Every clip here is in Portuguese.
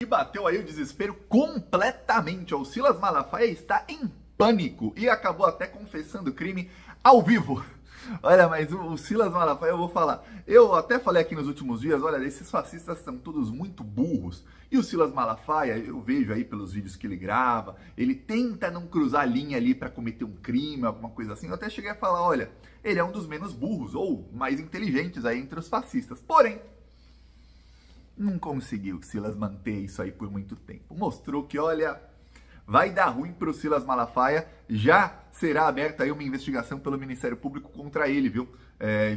E bateu aí o desespero completamente. O Silas Malafaia está em pânico e acabou até confessando o crime ao vivo. Olha, mas o Silas Malafaia, eu vou falar. Eu até falei aqui nos últimos dias, olha, esses fascistas são todos muito burros. E o Silas Malafaia, eu vejo aí pelos vídeos que ele grava, ele tenta não cruzar a linha ali para cometer um crime, alguma coisa assim. Eu até cheguei a falar, olha, ele é um dos menos burros ou mais inteligentes aí entre os fascistas. Porém, não conseguiu o Silas manter isso aí por muito tempo. Mostrou que, olha, vai dar ruim para o Silas Malafaia. Já será aberta aí uma investigação pelo Ministério Público contra ele, viu?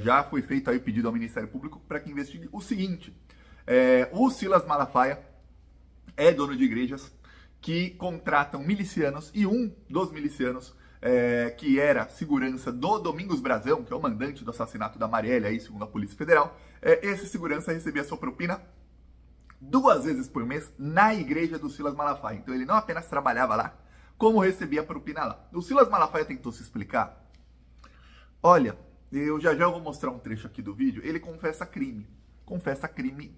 Já foi feito aí o pedido ao Ministério Público para que investigue o seguinte. O Silas Malafaia é dono de igrejas que contratam milicianos e um dos milicianos que era segurança do Domingos Brazão, que é o mandante do assassinato da Marielle, aí, segundo a Polícia Federal, esse segurança recebia sua propina 2 vezes por mês na igreja do Silas Malafaia. Então ele não apenas trabalhava lá, como recebia propina lá. O Silas Malafaia tentou se explicar. Olha, eu já vou mostrar um trecho aqui do vídeo. Ele confessa crime. Confessa crime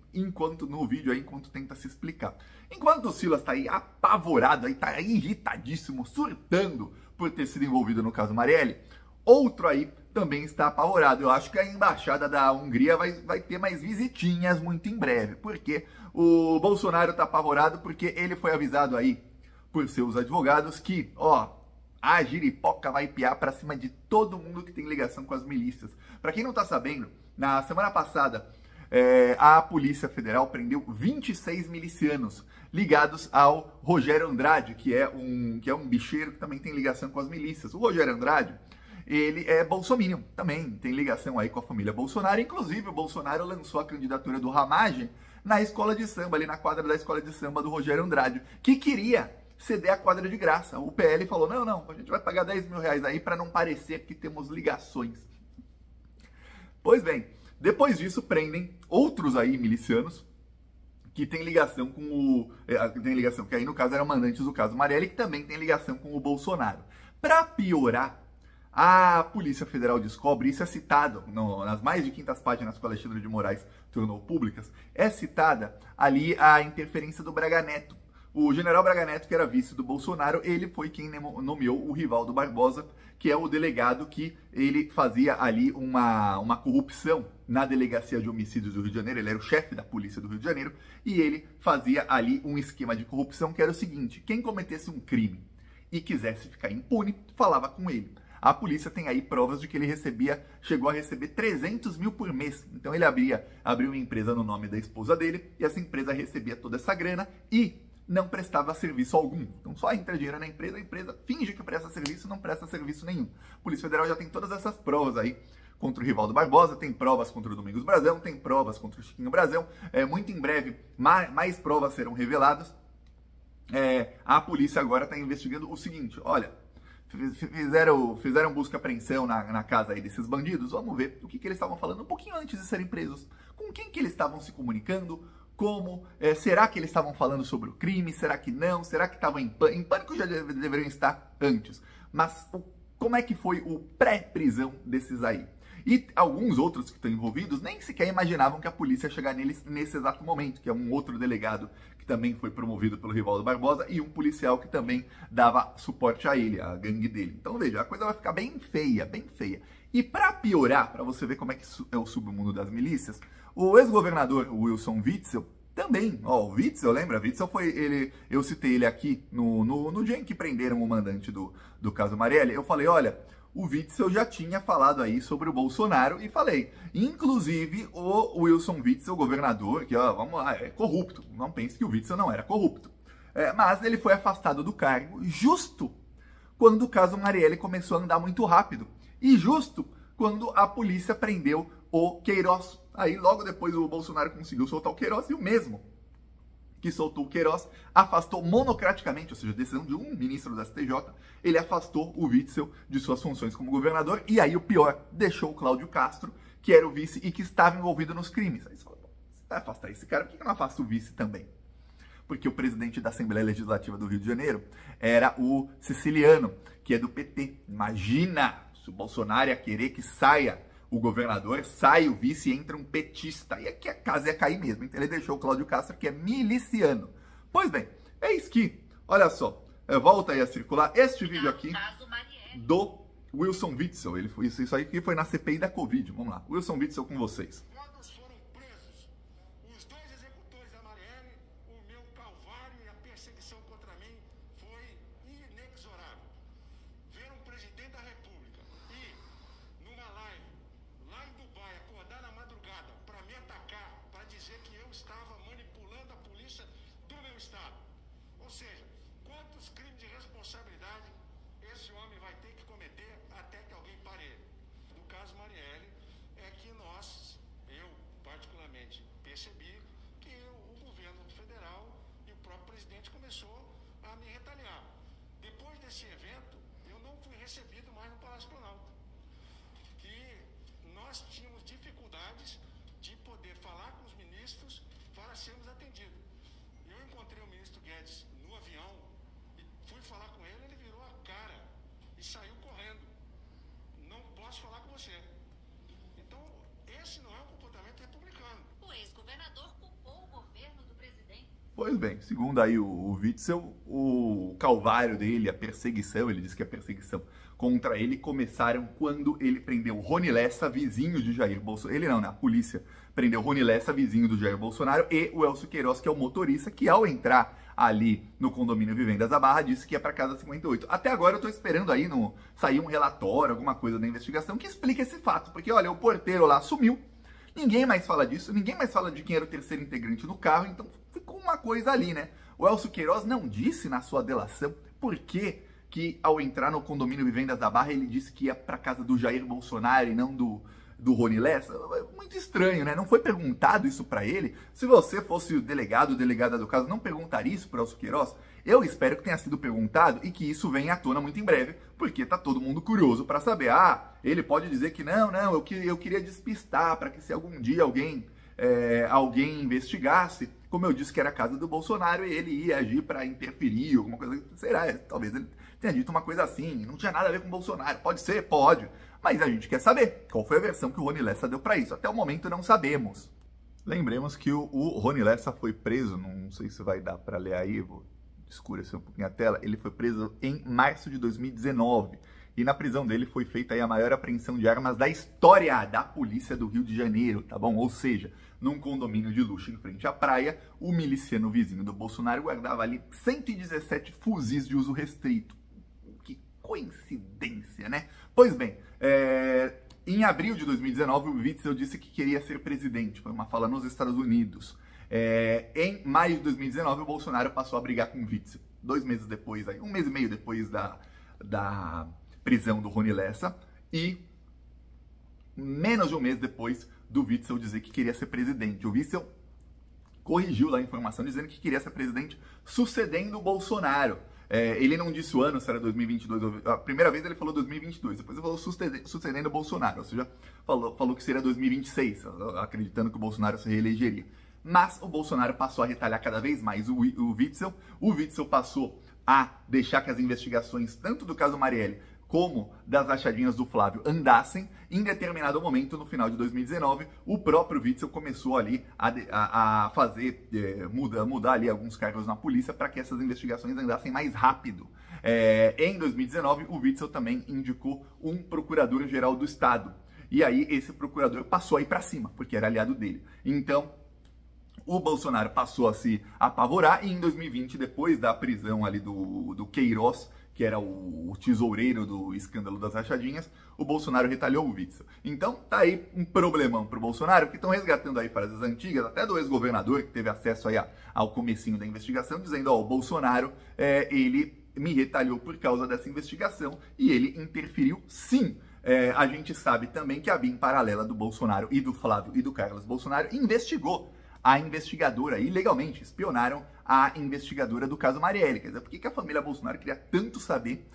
no vídeo aí, enquanto tenta se explicar. Enquanto o Silas tá aí apavorado, aí tá irritadíssimo, surtando por ter sido envolvido no caso Marielle, outro aí também está apavorado. Eu acho que a embaixada da Hungria vai ter mais visitinhas muito em breve, porque o Bolsonaro está apavorado porque ele foi avisado aí por seus advogados que, ó, a giripoca vai piar para cima de todo mundo que tem ligação com as milícias. Para quem não tá sabendo, na semana passada a Polícia Federal prendeu 26 milicianos ligados ao Rogério Andrade, que é um bicheiro que também tem ligação com as milícias. O Rogério Andrade, ele é bolsominion, também tem ligação aí com a família Bolsonaro. Inclusive, o Bolsonaro lançou a candidatura do Ramagem na escola de samba, ali na quadra da escola de samba do Rogério Andrade, que queria ceder a quadra de graça. O PL falou, não, a gente vai pagar 10 mil reais aí para não parecer que temos ligações. Pois bem, depois disso prendem outros aí milicianos que tem ligação com que aí no caso eram mandantes do caso Marielle, que também tem ligação com o Bolsonaro. Para piorar, a Polícia Federal descobre, isso é citado nas mais de 500 páginas que o Alexandre de Moraes tornou públicas, é citada ali a interferência do Braga Neto. O general Braga Neto, que era vice do Bolsonaro, ele foi quem nomeou o Rivaldo Barbosa, que é o delegado que ele fazia ali uma corrupção na Delegacia de Homicídios do Rio de Janeiro. Ele era o chefe da Polícia do Rio de Janeiro e ele fazia ali um esquema de corrupção que era o seguinte: quem cometesse um crime e quisesse ficar impune, falava com ele. A polícia tem aí provas de que ele chegou a receber 300 mil por mês. Então ele abriu uma empresa no nome da esposa dele e essa empresa recebia toda essa grana e não prestava serviço algum. Então só entra dinheiro na empresa, a empresa finge que presta serviço, não presta serviço nenhum. A Polícia Federal já tem todas essas provas aí contra o Rivaldo Barbosa, tem provas contra o Domingos Brazão, tem provas contra o Chiquinho Brazão. Muito em breve mais provas serão reveladas. A polícia agora está investigando o seguinte, olha, fizeram busca e apreensão na casa aí desses bandidos. Vamos ver o que eles estavam falando um pouquinho antes de serem presos. Com quem que eles estavam se comunicando? Como? Será que eles estavam falando sobre o crime? Será que não? Será que estavam em pânico? Em pânico já deveriam estar antes. Mas como é que foi o pré-prisão desses aí? E alguns outros que estão envolvidos nem sequer imaginavam que a polícia ia chegar neles nesse exato momento, que é um outro delegado que também foi promovido pelo Rivaldo Barbosa e um policial que também dava suporte a ele, a gangue dele. Então veja, a coisa vai ficar bem feia, bem feia. E para piorar, para você ver como é que é o submundo das milícias, o ex-governador Wilson Witzel também, o Witzel, lembra? Witzel foi ele, eu citei ele aqui no dia em que prenderam o mandante do caso Marielle. Eu falei, olha, o Witzel já tinha falado aí sobre o Bolsonaro e falei, inclusive o Wilson Witzel, governador, que vamos lá, é corrupto. Não pense que o Witzel não era corrupto. Mas ele foi afastado do cargo justo quando o caso Marielle começou a andar muito rápido. E justo quando a polícia prendeu o Queiroz. Aí logo depois o Bolsonaro conseguiu soltar o Queiroz e o mesmo que soltou o Queiroz afastou monocraticamente, ou seja, decisão de um ministro da STJ, ele afastou o Witzel de suas funções como governador e aí o pior, deixou o Cláudio Castro, que era o vice e que estava envolvido nos crimes. Aí você fala, você vai afastar esse cara, por que não afasta o vice também? Porque o presidente da Assembleia Legislativa do Rio de Janeiro era o Siciliano, que é do PT. Imagina se o Bolsonaro ia querer que saia o governador, sai o vice e entra um petista. E aqui a casa ia cair mesmo. Então ele deixou o Cláudio Castro, que é miliciano, Pois bem, eis que, olha só, volta aí a circular este vídeo aqui do Wilson Witzel. Isso aí que foi na CPI da Covid. Vamos lá, Wilson Witzel com vocês. Quando foram presos os dois executores da Marielle, o meu calvário e a perseguição contra mim foi inexorável. Ver um presidente da República ir numa live lá em Dubai, acordar na madrugada para me atacar, para dizer que eu estava manipulando a polícia do meu estado. Ou seja, quantos crimes de responsabilidade esse homem vai ter que cometer até que alguém pare ele? No caso Marielle, é que eu particularmente percebi que o governo federal e o próprio presidente começou a me retaliar. Depois desse evento, eu não fui recebido mais no Palácio Planalto. E nós tínhamos dificuldades de poder falar com os ministros para sermos atendidos. Eu encontrei o ministro Guedes no avião e fui falar com ele, ele virou a cara e saiu correndo. Não posso falar com você. Então, esse não é um comportamento republicano. O ex-governador culpou o governo do presidente. Pois bem, segundo aí o Witzel, o calvário dele, a perseguição, ele disse que a perseguição contra ele começaram quando ele prendeu Rony Lessa, vizinho de Jair Bolsonaro. Ele não, né? A polícia prendeu Rony Lessa, vizinho do Jair Bolsonaro, e o Elcio Queiroz, que é o motorista, que ao entrar ali no condomínio Vivendas da Barra, disse que ia para casa 58. Até agora eu tô esperando aí sair um relatório, alguma coisa da investigação que explique esse fato, porque olha, o porteiro lá sumiu, ninguém mais fala disso, ninguém mais fala de quem era o terceiro integrante no carro, então ficou uma coisa ali, né? O Elcio Queiroz não disse na sua delação por que ao entrar no condomínio Vivendas da Barra ele disse que ia para casa do Jair Bolsonaro e não do Rony Lessa. Muito estranho, né? Não foi perguntado isso para ele. Se você fosse o delegado, delegada do caso, não perguntaria isso para o Elcio Queiroz? Eu espero que tenha sido perguntado e que isso venha à tona muito em breve, porque tá todo mundo curioso para saber. Ah, ele pode dizer que não, eu queria despistar para que se algum dia alguém investigasse, como eu disse que era a casa do Bolsonaro, e ele ia agir para interferir, alguma coisa. Será? Talvez ele tenha dito uma coisa assim, não tinha nada a ver com o Bolsonaro. Pode ser? Pode. Mas a gente quer saber qual foi a versão que o Rony Lessa deu para isso. Até o momento não sabemos. Lembremos que o Rony Lessa foi preso, não sei se vai dar para ler aí, vou escurecer um pouquinho a tela. Ele foi preso em março de 2019. E na prisão dele foi feita aí a maior apreensão de armas da história da polícia do Rio de Janeiro, tá bom? Ou seja, num condomínio de luxo em frente à praia, o miliciano vizinho do Bolsonaro guardava ali 117 fuzis de uso restrito. Que coincidência, né? Pois bem, em abril de 2019, o Witzel disse que queria ser presidente. Foi uma fala nos Estados Unidos. Em maio de 2019, o Bolsonaro passou a brigar com o Witzel. 2 meses depois, aí, 1 mês e meio depois da prisão do Rony Lessa, e menos de 1 mês depois do Witzel dizer que queria ser presidente. O Witzel corrigiu lá a informação dizendo que queria ser presidente sucedendo o Bolsonaro. Ele não disse o ano, se era 2022, a primeira vez ele falou 2022, depois ele falou sucedendo o Bolsonaro, ou seja, falou que seria 2026, acreditando que o Bolsonaro se reelegeria. Mas o Bolsonaro passou a retalhar cada vez mais o Witzel passou a deixar que as investigações, tanto do caso Marielle, como das rachadinhas do Flávio, andassem. Em determinado momento, no final de 2019, o próprio Witzel começou ali a fazer, mudar ali alguns cargos na polícia para que essas investigações andassem mais rápido. Em 2019, o Witzel também indicou um procurador-geral do Estado. E aí, esse procurador passou aí para cima, porque era aliado dele. Então, o Bolsonaro passou a se apavorar e em 2020, depois da prisão ali do Queiroz, que era o tesoureiro do escândalo das rachadinhas, o Bolsonaro retalhou o Witzel. Então tá aí um problemão pro Bolsonaro, que estão resgatando aí frases antigas, até do ex-governador, que teve acesso aí ao comecinho da investigação, dizendo, ó, o Bolsonaro, ele me retalhou por causa dessa investigação e ele interferiu sim. A gente sabe também que a BIM paralela do Bolsonaro e do Flávio e do Carlos Bolsonaro investigou a investigadora, ilegalmente, espionaram a investigadora do caso Marielle. Quer dizer, por que a família Bolsonaro queria tanto saber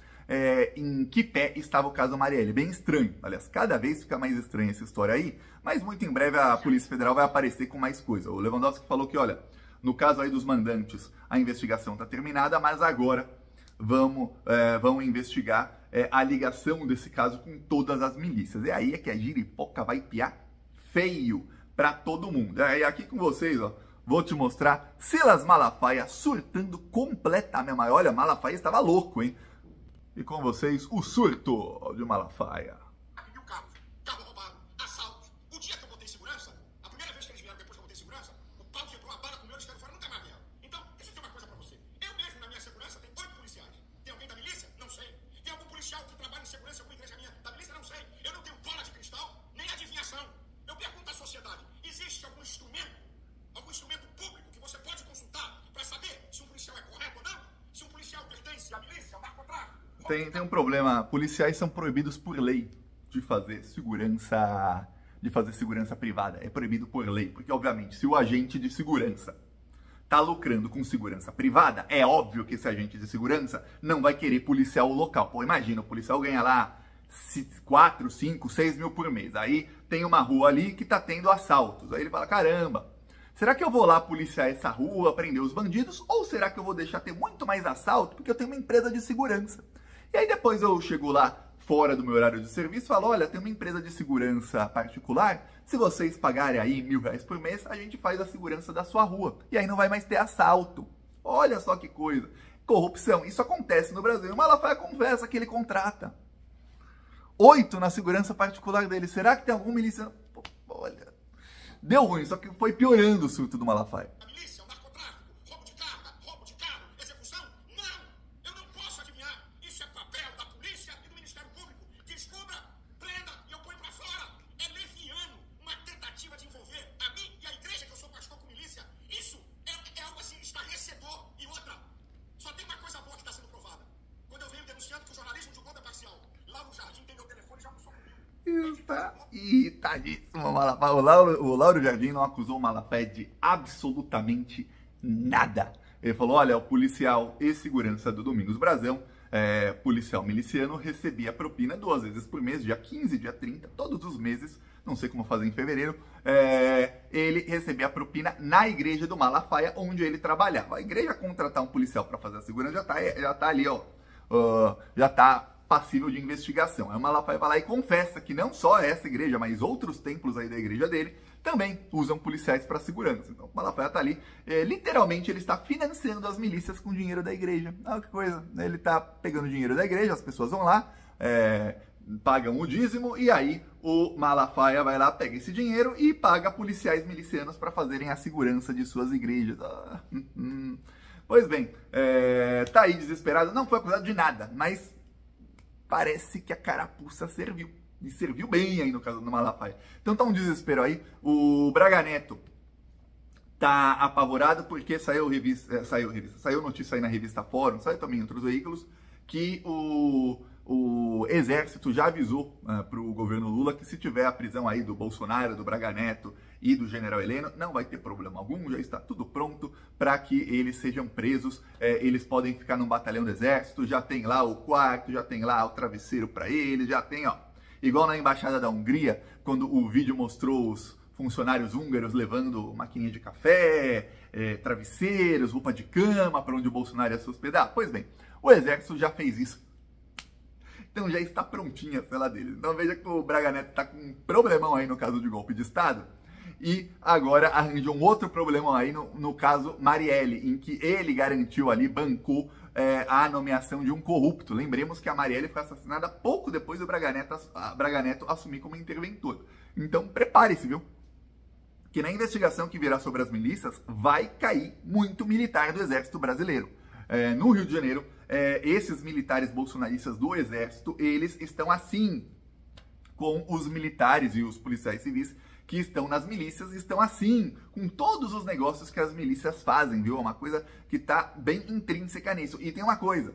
em que pé estava o caso Marielle? Bem estranho. Aliás, cada vez fica mais estranha essa história aí, mas muito em breve a Polícia Federal vai aparecer com mais coisa. O Lewandowski falou que, olha, no caso aí dos mandantes, a investigação está terminada, mas agora vão investigar a ligação desse caso com todas as milícias. E aí é que a giripoca vai piar feio para todo mundo. E aqui com vocês, ó, vou te mostrar Silas Malafaia surtando completamente. Mas olha, Malafaia estava louco, hein? E com vocês, o surto de Malafaia. Pediu carro roubado, assaltos. O dia que eu botei segurança, a primeira vez que eles vieram depois que eu botei segurança, o pau quebrou, a bala comeu, eles caíram fora, nunca mais vieram. Então, deixa eu dizer uma coisa pra você. Eu mesmo, na minha segurança, tenho 8 policiais. Tem alguém da milícia? Não sei. Tem algum policial que trabalha em segurança em alguma igreja minha da milícia? Não sei. Eu não tenho bola de cristal, nem adivinhação. Eu pergunto à sociedade, existe algum instrumento público que você pode consultar para saber se um policial é correto ou não? Se um policial pertence à milícia, ao narcotráfico? Tem um problema, policiais são proibidos por lei de fazer segurança privada. É proibido por lei, porque obviamente se o agente de segurança tá lucrando com segurança privada, é óbvio que esse agente de segurança não vai querer policiar o local. Pô, imagina, o policial ganha lá 4, 5, 6 mil por mês. Aí tem uma rua ali que tá tendo assaltos. Aí ele fala, caramba, será que eu vou lá policiar essa rua, prender os bandidos? Ou será que eu vou deixar ter muito mais assalto porque eu tenho uma empresa de segurança? E aí depois eu chego lá fora do meu horário de serviço e falo, olha, tem uma empresa de segurança particular, se vocês pagarem aí R$1.000 por mês, a gente faz a segurança da sua rua. E aí não vai mais ter assalto. Olha só que coisa. Corrupção. Isso acontece no Brasil. O Malafaia confessa que ele contrata 8 na segurança particular dele. Será que tem algum miliciano? Pô, olha, deu ruim, só que foi piorando o surto do Malafaia. A milícia, o narcotráfico, roubo de carro, execução? Não! Eu não posso adivinhar. Isso é papel da polícia e do Ministério Público. Descubra, prenda e eu ponho pra fora. É leviano uma tentativa de envolver a mim e a igreja, que eu sou pastor com milícia. Isso é algo assim estarrecedor. E outra, só tem uma coisa boa que está sendo provada. Quando eu venho denunciando que o jornalismo de conta parcial, lá no Jardim tem meu telefone, já almoçou comigo. Está irritadíssimo, Malafaia. O Lauro Jardim não acusou o Malafaia de absolutamente nada. Ele falou, olha, o policial e segurança do Domingos Brazão, policial miliciano, recebia propina 2 vezes por mês, dia 15, dia 30, todos os meses, não sei como fazer em fevereiro, ele recebia propina na igreja do Malafaia, onde ele trabalhava. A igreja contratar um policial para fazer a segurança já tá ali, ó, já tá passível de investigação. Aí o Malafaia vai lá e confessa que não só essa igreja, mas outros templos aí da igreja dele também usam policiais para segurança. Então o Malafaia tá ali, literalmente ele está financiando as milícias com dinheiro da igreja. Ah, que coisa, ele tá pegando dinheiro da igreja, as pessoas vão lá, pagam o dízimo e aí o Malafaia vai lá, pega esse dinheiro e paga policiais milicianos para fazerem a segurança de suas igrejas. Pois bem, tá aí desesperado, não foi acusado de nada, mas parece que a carapuça serviu. E serviu bem aí no caso do Malafaia. Então tá um desespero aí. O Braga Neto tá apavorado porque saiu notícia aí na revista Fórum, saiu também em outros veículos, que o Exército já avisou para o governo Lula que se tiver a prisão aí do Bolsonaro, do Braga Neto e do General Heleno, não vai ter problema algum, já está tudo pronto para que eles sejam presos, eles podem ficar num batalhão do Exército, já tem lá o quarto, já tem lá o travesseiro para eles, já tem, ó, igual na Embaixada da Hungria, quando o vídeo mostrou os funcionários húngaros levando maquininha de café, travesseiros, roupa de cama para onde o Bolsonaro ia se hospedar. Pois bem, o Exército já fez isso. Então já está prontinha a cela deles. Então veja que o Braga Neto está com um problemão aí no caso de golpe de Estado. E agora arranjou um outro problemão aí no caso Marielle, em que ele garantiu ali, bancou a nomeação de um corrupto. Lembremos que a Marielle foi assassinada pouco depois do Braga Neto assumir como interventor. Então prepare-se, viu? Que na investigação que virá sobre as milícias vai cair muito militar do Exército Brasileiro. No Rio de Janeiro, esses militares bolsonaristas do Exército, eles estão assim com os militares e os policiais civis que estão nas milícias, estão assim com todos os negócios que as milícias fazem, viu? É uma coisa que tá bem intrínseca nisso. E tem uma coisa,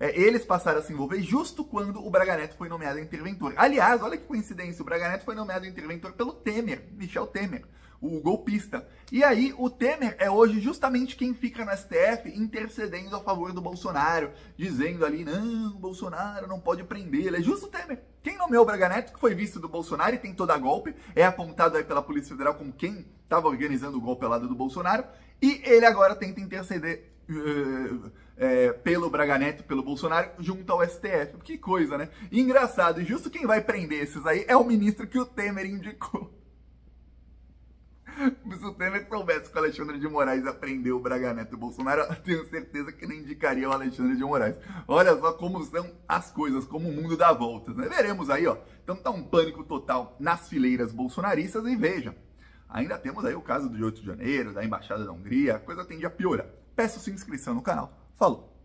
eles passaram a se envolver justo quando o Braga Neto foi nomeado interventor. Aliás, olha que coincidência, o Braga Neto foi nomeado interventor pelo Temer, Michel Temer, o golpista. E aí o Temer é hoje justamente quem fica no STF intercedendo a favor do Bolsonaro, dizendo ali, não, o Bolsonaro não pode prender, ele é justo o Temer. Quem nomeou o Braga Neto, que foi vice do Bolsonaro e tem toda a golpe, é apontado aí pela Polícia Federal como quem estava organizando o golpe ao lado do Bolsonaro, e ele agora tenta interceder pelo Braga Neto, pelo Bolsonaro, junto ao STF. Que coisa, né? E engraçado, e justo quem vai prender esses aí é o ministro que o Temer indicou. Se o Temer soubesse que o Alexandre de Moraes aprendeu o Braga Neto e o Bolsonaro, eu tenho certeza que não indicaria o Alexandre de Moraes. Olha só como são as coisas, como o mundo dá voltas, né? Veremos aí, ó. Então tá um pânico total nas fileiras bolsonaristas e veja, ainda temos aí o caso do 8 de janeiro, da Embaixada da Hungria, a coisa tende a piorar. Peço sua inscrição no canal. Falou!